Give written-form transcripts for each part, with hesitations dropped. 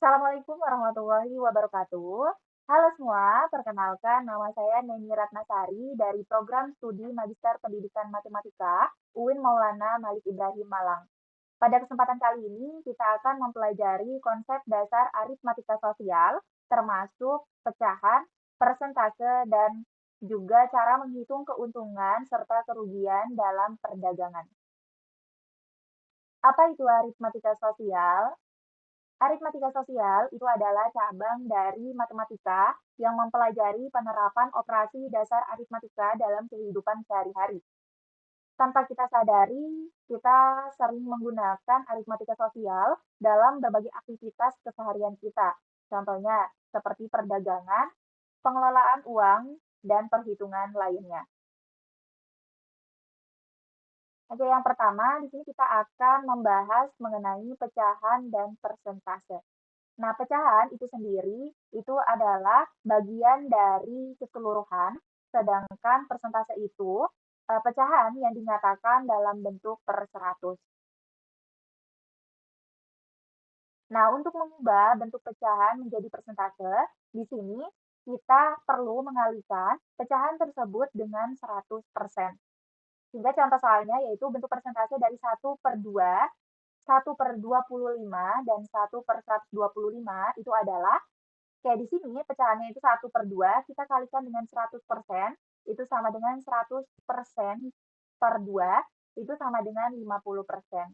Assalamualaikum warahmatullahi wabarakatuh. Halo semua, perkenalkan nama saya Neni Ratnasari dari Program Studi Magister Pendidikan Matematika UIN Maulana Malik Ibrahim Malang. Pada kesempatan kali ini, kita akan mempelajari konsep dasar aritmatika sosial, termasuk pecahan, persentase, dan juga cara menghitung keuntungan serta kerugian dalam perdagangan. Apa itu aritmatika sosial? Aritmatika sosial itu adalah cabang dari matematika yang mempelajari penerapan operasi dasar aritmatika dalam kehidupan sehari-hari. Tanpa kita sadari, kita sering menggunakan aritmatika sosial dalam berbagai aktivitas keseharian kita. Contohnya seperti perdagangan, pengelolaan uang, dan perhitungan lainnya. Oke, yang pertama di sini kita akan membahas mengenai pecahan dan persentase. Nah, pecahan itu sendiri itu adalah bagian dari keseluruhan, sedangkan persentase itu pecahan yang dinyatakan dalam bentuk per 100. Nah, untuk mengubah bentuk pecahan menjadi persentase, di sini kita perlu mengalihkan pecahan tersebut dengan 100%. Sehingga contoh soalnya yaitu bentuk persentase dari 1/2, 1/25, dan 1/125 itu adalah kayak di sini pecahannya itu 1/2, kita kalikan dengan 100%, itu sama dengan 100% per 2, itu sama dengan 50%.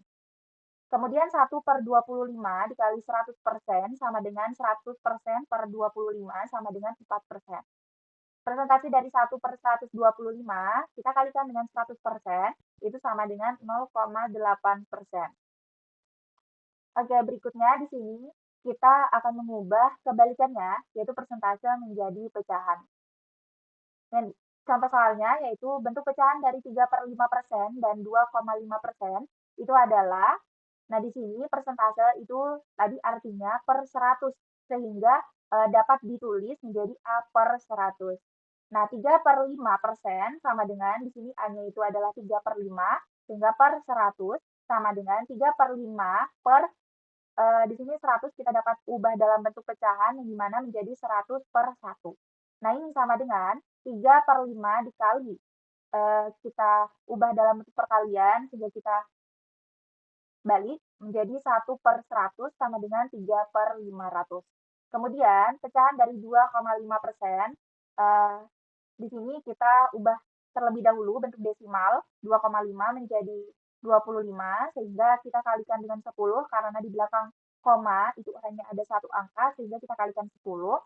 Kemudian 1/25 dikali 100% sama dengan 100% per 25 sama dengan 4%. Presentasi dari 1/125 kita kalikan dengan 100%, itu sama dengan 0,8%. Oke, berikutnya di sini kita akan mengubah kebalikannya, yaitu persentase menjadi pecahan. Dan contoh soalnya yaitu bentuk pecahan dari 3/5% dan 2,5% itu adalah, nah di sini persentase itu tadi artinya per 100, sehingga dapat ditulis menjadi A/100. Nah, 3/5% sama dengan di sini A-nya itu adalah 3/5, sehingga per 100 sama dengan 3/5 per di sini 100 kita dapat ubah dalam bentuk pecahan yang dimana menjadi 100/1. Nah, ini sama dengan 3/5 dikali, kita ubah dalam bentuk perkalian sehingga kita balik menjadi 1/100 sama dengan 3/500. Kemudian pecahan dari 2,5%, di sini kita ubah terlebih dahulu bentuk desimal, 2,5 menjadi 25, sehingga kita kalikan dengan 10 karena di belakang koma itu hanya ada satu angka, sehingga kita kalikan 10,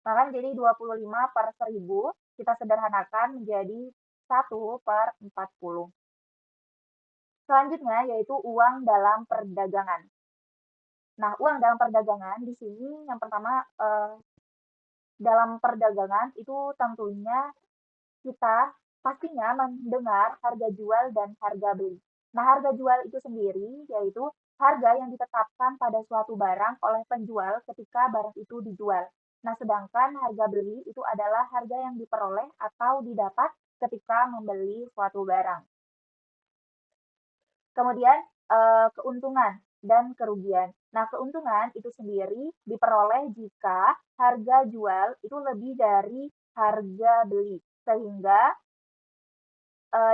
maka menjadi 25/1000, kita sederhanakan menjadi 1/40. Selanjutnya yaitu uang dalam perdagangan. Nah, uang dalam perdagangan di sini yang pertama, dalam perdagangan itu tentunya kita pastinya mendengar harga jual dan harga beli. Nah, harga jual itu sendiri yaitu harga yang ditetapkan pada suatu barang oleh penjual ketika barang itu dijual. Nah, sedangkan harga beli itu adalah harga yang diperoleh atau didapat ketika membeli suatu barang. Kemudian keuntungan dan kerugian. Nah, keuntungan itu sendiri diperoleh jika harga jual itu lebih dari harga beli, sehingga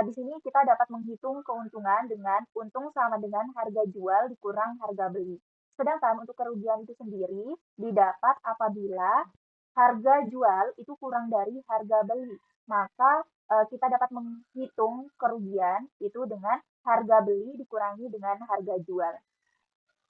di sini kita dapat menghitung keuntungan dengan untung sama dengan harga jual dikurang harga beli. Sedangkan untuk kerugian itu sendiri didapat apabila harga jual itu kurang dari harga beli. Maka kita dapat menghitung kerugian itu dengan harga beli dikurangi dengan harga jual.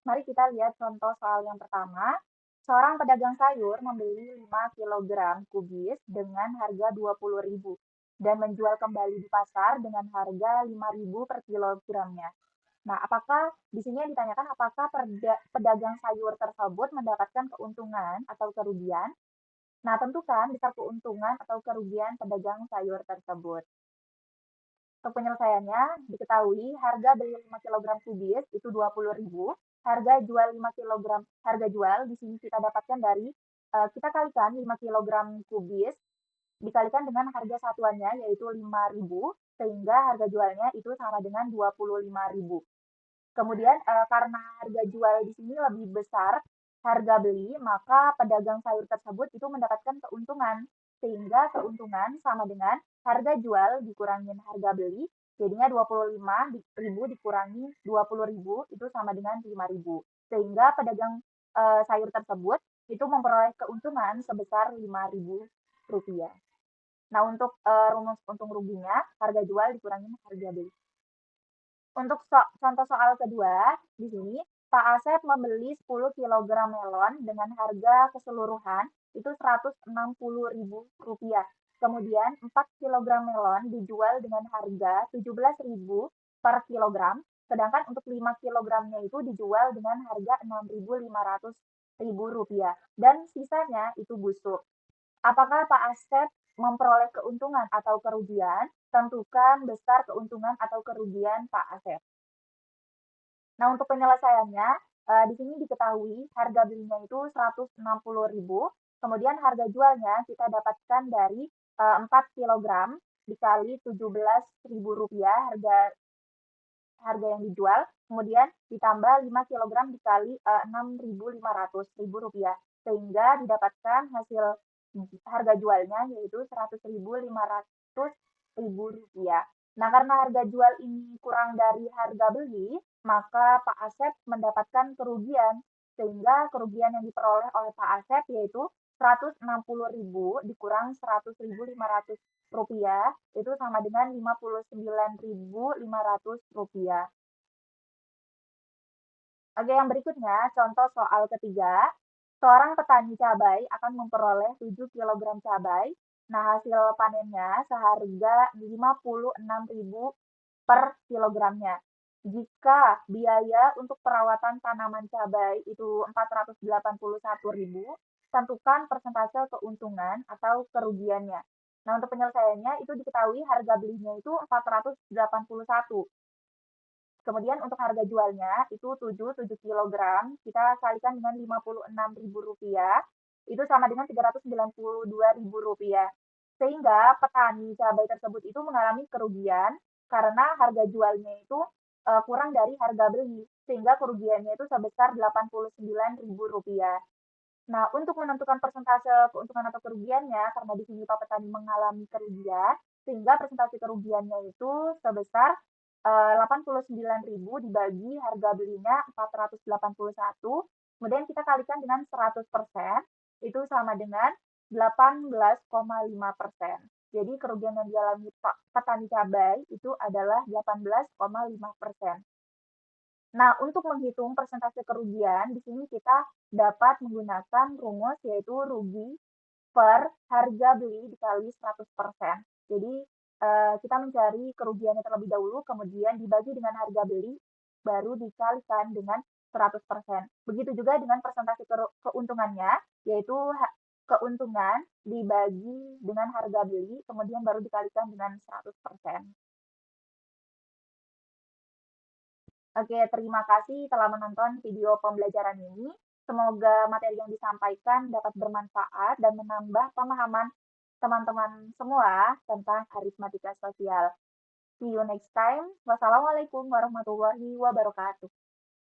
Mari kita lihat contoh soal yang pertama. Seorang pedagang sayur membeli 5 kg kubis dengan harga 20.000 dan menjual kembali di pasar dengan harga 5.000 per kilogramnya. Nah, apakah di sini yang ditanyakan apakah pedagang sayur tersebut mendapatkan keuntungan atau kerugian? Nah, tentukan besar keuntungan atau kerugian pedagang sayur tersebut. Untuk penyelesaiannya, diketahui harga beli 5 kg kubis itu 20.000, harga jual 5 kg, harga jual di sini kita dapatkan dari kita kalikan 5 kg kubis dikalikan dengan harga satuannya yaitu 5.000, sehingga harga jualnya itu sama dengan 25.000. Kemudian karena harga jual di sini lebih besar, harga beli, maka pedagang sayur tersebut itu mendapatkan keuntungan. Sehingga keuntungan sama dengan harga jual dikurangin harga beli, jadinya 25.000 dikurangi 20.000 itu sama dengan 5.000. Sehingga pedagang sayur tersebut itu memperoleh keuntungan sebesar Rp5.000. Nah, untuk rumus untung ruginya, harga jual dikurangi harga beli. Untuk contoh soal kedua, di sini Pak Asep membeli 10 kilogram melon dengan harga keseluruhan itu Rp160.000. Kemudian 4 kilogram melon dijual dengan harga 17.000 per kilogram, sedangkan untuk 5 kilogramnya itu dijual dengan harga Rp6.500.000 dan sisanya itu busuk. Apakah Pak Asep memperoleh keuntungan atau kerugian? Tentukan besar keuntungan atau kerugian Pak Asep. Nah, untuk penyelesaiannya, di sini diketahui harga belinya itu Rp160.000, kemudian harga jualnya kita dapatkan dari 4 kilogram dikali Rp17.000 harga yang dijual, kemudian ditambah 5 kilogram dikali Rp6.500.000, sehingga didapatkan hasil harga jualnya yaitu Rp100.500.000. Nah, karena harga jual ini kurang dari harga beli, maka Pak Asep mendapatkan kerugian, sehingga kerugian yang diperoleh oleh Pak Asep yaitu Rp160.000 dikurang Rp100.500 itu sama dengan Rp59.500. Oke, yang berikutnya, contoh soal ketiga. Seorang petani cabai akan memperoleh 7 kilogram cabai. Nah, hasil panennya seharga Rp56.000 per kilogramnya. Jika biaya untuk perawatan tanaman cabai itu Rp481.000, tentukan persentase keuntungan atau kerugiannya. Nah, untuk penyelesaiannya itu diketahui harga belinya itu 481. Kemudian untuk harga jualnya itu 7 kilogram, kita kalikan dengan Rp56.000, itu sama dengan Rp392.000. Sehingga petani cabai tersebut itu mengalami kerugian karena harga jualnya itu kurang dari harga beli, sehingga kerugiannya itu sebesar Rp89.000. Nah, untuk menentukan persentase keuntungan atau kerugiannya, karena di sini Pak petani mengalami kerugian, sehingga persentase kerugiannya itu sebesar 89.000 dibagi harga belinya 481, kemudian kita kalikan dengan 100%, itu sama dengan 18,5%. Jadi kerugian yang dialami petani cabai itu adalah 18,5%. Nah, untuk menghitung persentase kerugian, di sini kita dapat menggunakan rumus yaitu rugi per harga beli dikali 100%. Jadi, kita mencari kerugiannya terlebih dahulu, kemudian dibagi dengan harga beli, baru dikalikan dengan 100%. Begitu juga dengan persentase keuntungannya, yaitu keuntungan dibagi dengan harga beli, kemudian baru dikalikan dengan 100%. Oke, terima kasih telah menonton video pembelajaran ini. Semoga materi yang disampaikan dapat bermanfaat dan menambah pemahaman teman-teman semua tentang aritmatika sosial. See you next time. Wassalamualaikum warahmatullahi wabarakatuh.